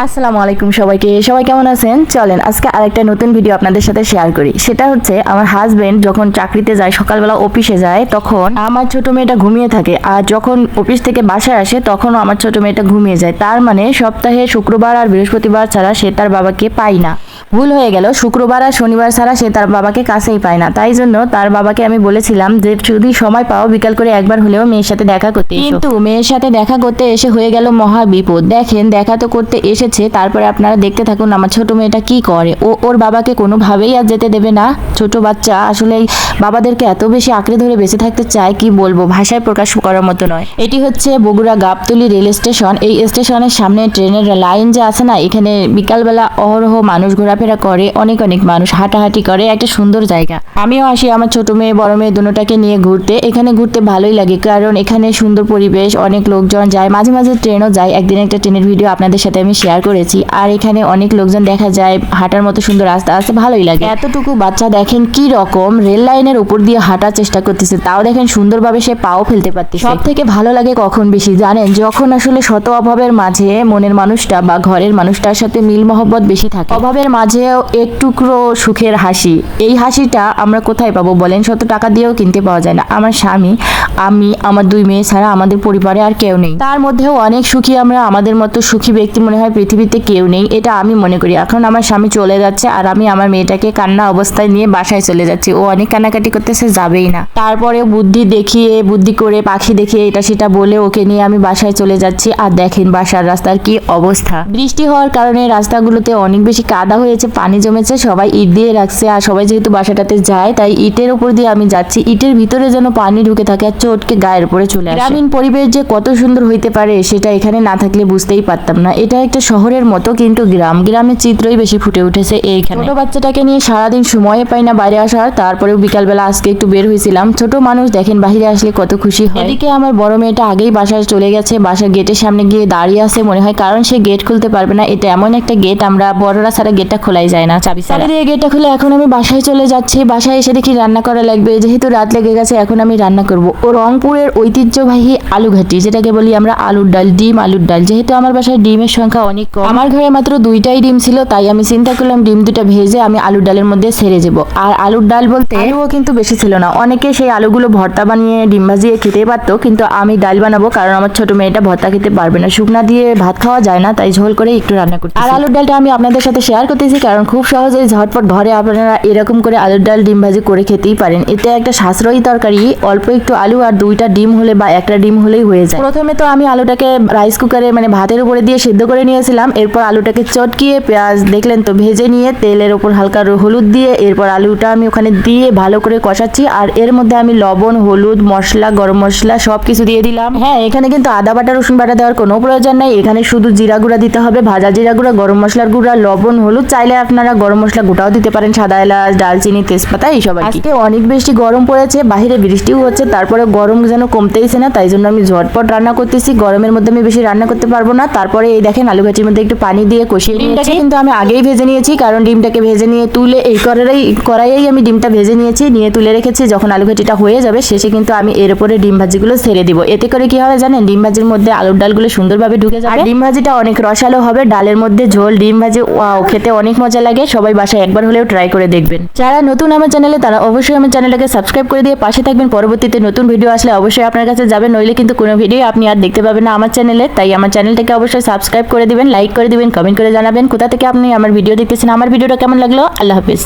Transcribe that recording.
আসসালামু আলাইকুম সবাই কেমন আছেন? চলেন আজকে আরেকটা নতুন ভিডিও আপনাদের সাথে শেয়ার করি। সেটা হচ্ছে আমার হাজবেন্ড যখন চাকরিতে যায়, সকালবেলা অফিসে যায়, তখন আমার ছোট মেয়েটা ঘুমিয়ে থাকে, আর যখন অফিস থেকে বাসায় আসে তখনও আমার ছোট মেয়েটা ঘুমিয়ে যায়। তার মানে সপ্তাহে শুক্রবার আর বৃহস্পতিবার ছাড়া সে তার বাবাকে পায় না। ভুল হয়ে গেল, শুক্রবার আর শনিবার ছাড়া সে তার বাবাকে কাছেই পায় না। তাই জন্য তার বাবাকে আমি বলেছিলাম যে যদি সময় পাও বিকাল করে একবার হলেও মেয়ের সাথে দেখা করতে এসো। কিন্তু মেয়ের সাথে দেখা করতে এসে হয়ে গেল মহা বিপদ। দেখেন, দেখা তো করতে এসেছে, তারপরে আপনারা দেখতে থাকুন আমার ছোট মেয়েটা কি করে। ওর বাবাকে কোনোভাবেই আর যেতে দেবে না। ছোট বাচ্চা আসলে বাবাদেরকে এত বেশি আঁকড়ে ধরে বেঁচে থাকতে চায়, কি বলবো, ভাষায় প্রকাশ করার মতো নয়। এটি হচ্ছে বগুড়া গাবতলী রেল স্টেশন। এই স্টেশনের সামনে ট্রেনের লাইন যে আছে না, এখানে বিকালবেলা অহরহ মানুষ ঘোরাফেরা করে, অনেক মানুষ হাঁটাহাঁটি করে, একটা সুন্দর জায়গা। আমিও আসি আমার ছোট মেয়ে বড় মেয়ে দুটোটাকে নিয়ে ঘুরতে। এখানে ঘুরতে ভালোই লাগে, কারণ এখানে সুন্দর পরিবেশ, অনেক লোকজন যায়, মাঝে মাঝে ট্রেনও যায়। একদিন একটা ট্রেনের ভিডিও আপনাদের সাথে আমি শেয়ার করেছি। আর এখানে অনেক লোকজন দেখা যায়, হাঁটার মতো সুন্দর রাস্তা আছে, ভালোই লাগে। এতটুকু বাচ্চা দেখেন কি রকম রেল লাইনের উপর দিয়ে হাঁটার চেষ্টা করতেছে, তাও দেখেন সুন্দরভাবে সে পাও ফেলতে পারতেছে। সব থেকে ভালো লাগে কখন বেশি জানেন? যখন আসলে শত অভাবের মাঝে মনের মানুষটা বা ঘরের মানুষটার সাথে মিল মহব্বত বেশি থাকে। অভাবের মাঝেও এক টুকরো সুখের হাসি, এই হাসিটা আমরা কোথায় পাবো বলেন? শত টাকা দিয়েও কিনতে পাওয়া যায় না। আমার স্বামী, আমি, আমার দুই মেয়ে ছাড়া আমাদের পরিবারে আর কেউ নেই। তার মধ্যেও অনেক সুখী আমরা। আমাদের মতো সুখী ব্যক্তি মনে হয় পৃথিবীতে কেউ নেই, এটা আমি মনে করি। এখন আমার স্বামী চলে যাচ্ছে আর আমি আমার মেয়েটাকে কান্না অবস্থায় নিয়ে বাসায় চলে যাচ্ছি। ও অনেক কান্নাকাটি করতেছে, যাবেই না। তারপরে বুদ্ধি করে পাখি দেখিয়ে এটা সেটা বলে ওকে নিয়ে আমি বাসায় চলে যাচ্ছি। আর দেখেন বাসার রাস্তার কি অবস্থা। বৃষ্টি হওয়ার কারণে রাস্তাগুলোতে অনেক বেশি কাদা হয়েছে, পানি জমেছে, সবাই ইট দিয়ে রাখছে। আর সবাই যেহেতু বাসাটাতে যায়, তাই ইটের উপর দিয়ে আমি যাচ্ছি। ইটের ভিতরে যেন পানি ঢুকে থাকে আর চটকে গায়ের উপরে চলে আসে। গ্রামীণ পরিবেশ যে কত সুন্দর হইতে পারে সেটা এখানে না থাকলে বুঝতেই পারতাম না। এটা একটা শহরের মতো, কিন্তু গ্রামের চিত্রই বেশি ফুটে উঠেছে এইখানে। ছোট বাচ্চাটাকে নিয়ে সারাদিন সময় পাই না বাইরে আসার, তারপরেও বিকালবেলা আজকে একটু বের হয়েছিলাম। ছোট মানুষ দেখেন বাহিরে আসলে কত খুশি হয়। এদিকে আমার বড় মেয়েটা আগেই বাসায় চলে গেছে, বাসার গেটের সামনে গিয়ে দাঁড়িয়ে আছে মনে হয়, কারণ সে গেট খুলতে পারবে না। এটা এমন একটা গেট, আমরা বড়রা ছাড়া গেটটা খোলাই যায় না, চাবি দিয়ে গেটটা খুলে এখন আমি বাসায় চলে যাচ্ছি। বাসায় এসে দেখি রান্না করা লাগবে, যেহেতু রাত লেগে গেছে এখন আমি রান্না করব ও রংপুরের ঐতিহ্যবাহী আলু ঘাটি, যেটাকে বলি আমরা আলুর ডাল, ডিম আলুর ডাল। যেহেতু আমার বাসায় ডিমের সংখ্যা অনেক কম, আমার ঘরে মাত্র দুইটাই ডিম ছিল, তাই আমি চিন্তা করলাম ডিম দুটা ভেজে আমি আলুর ডালের মধ্যে ছেড়ে দেবো। আর আলুর ডাল বলতে আলুও কিন্তু বেশি ছিল না, অনেকে সেই আলুগুলো ভর্তা বানিয়ে ডিম ভাজিয়ে খেতে পারতো, কিন্তু আমি ডাল বানাবো কারণ আমার ছোট মেয়েটা ভর্তা খেতে পারবে না, শুকনা দিয়ে ভাত খাওয়া যায় না, তাই ঝোল করে একটু রান্না করতে। আর আলুর ডালটা আমি আপনাদের সাথে শেয়ার করতেছি কারণ খুব সহজেই ঝটপট ঘরে আপনারা এরকম করে আলুর ডাল ডিম ভাজি করে খেতেই পারেন। এটা একটা সাশ্রয়ী তরকারি, অল্প একটু আলু আর দুইটা ডিম হলে বা একটা ডিম হলেই হয়ে যায়। প্রথমে তো আমি আলুটাকে রাইস কুকারে মানে ভাতের উপরে দিয়ে সিদ্ধ করে নিয়েছিলাম, এরপর আলুটাকে চটকিয়ে পেঁয়াজ দেখলেন তো ভেজে নিয়ে তেলের উপর হালকা হলুদ দিয়ে এরপর আলুটা আমি ওখানে দিয়ে ভালো করে কষাচ্ছি। আর এর মধ্যে আমি লবণ, হলুদ, মশলা, গরম মশলা সবকিছু দিয়ে দিলাম। হ্যাঁ, এখানে কিন্তু আদা বাটা রসুন বাটা দেওয়ার কোনো প্রয়োজন নাই, এখানে শুধু জিরা গুঁড়া দিতে হবে, ভাজা জিরা গুঁড়া, গরম মশলার গুঁড়া, লবণ, হলুদ, চাইলে আপনারা গরম মশলা গোটাও দিতে পারেন, সাদা এলাচ, দালচিনি, তেজপাতা এইসব। আজকে অনেক বেশি গরম পড়েছে, বাহিরে বৃষ্টিও হচ্ছে, তারপরে গরম যেন কমতেইছে না, তাই জন্য আমি ঝটপট রান্না করতেছি। গরমের মধ্যে আমি বেশি রান্না করতে পারবো না। তারপরে এই দেখেন আলু ঘাটির মধ্যে একটু পানি দিয়ে কষিয়ে নিয়েছি, কিন্তু আমি আগেই ভেজে নিয়েছি, কারণ ডিমটাকে ভেজে নিয়ে তুলে এই কড়াইয়েই আমি ডিমটা ভেজে নিয়েছি, নিয়ে তুলে রেখেছি। যখন আলু ঘাটিটা হয়ে যাবে শেষে কিন্তু আমি এর উপরে ডিম ভাজিগুলো ছেড়ে দিব। এতে করে কি হবে জানেন? ডিম ভাজির মধ্যে আলুর ডালগুলো সুন্দরভাবে ঢুকে যাবে, ডিম ভাজিটা অনেক রসালো হবে, ডালের মধ্যে ঝোল, ডিম ভাজি, ওয়াও, খেতে অনেক মজা লাগে। সবাই বাসায় একবার হলেও ট্রাই করে দেখবেন। যারা নতুন আমার চ্যানেলে তারা অবশ্যই আমার চ্যানেলটাকে সাবস্ক্রাইব করে দিয়ে পাশে থাকবেন। পরবর্তীতে নতুন ভিডিও আসলে অবশ্যই আপনার কাছে যাবে, নইলে কিন্তু কোনো ভিডিও আপনি আর দেখতে পাবেন না আমার চ্যানেলে। তাই আমার চ্যানেলটাকে অবশ্যই সাবস্ক্রাইব করে দিবেন, লাইক করে দিবেন, কমেন্ট করে জানাবেন কোথা থেকে আপনি আমার ভিডিও দেখতেছেন, আমার ভিডিওটা কেমন লাগলো। আল্লাহ হাফেজ।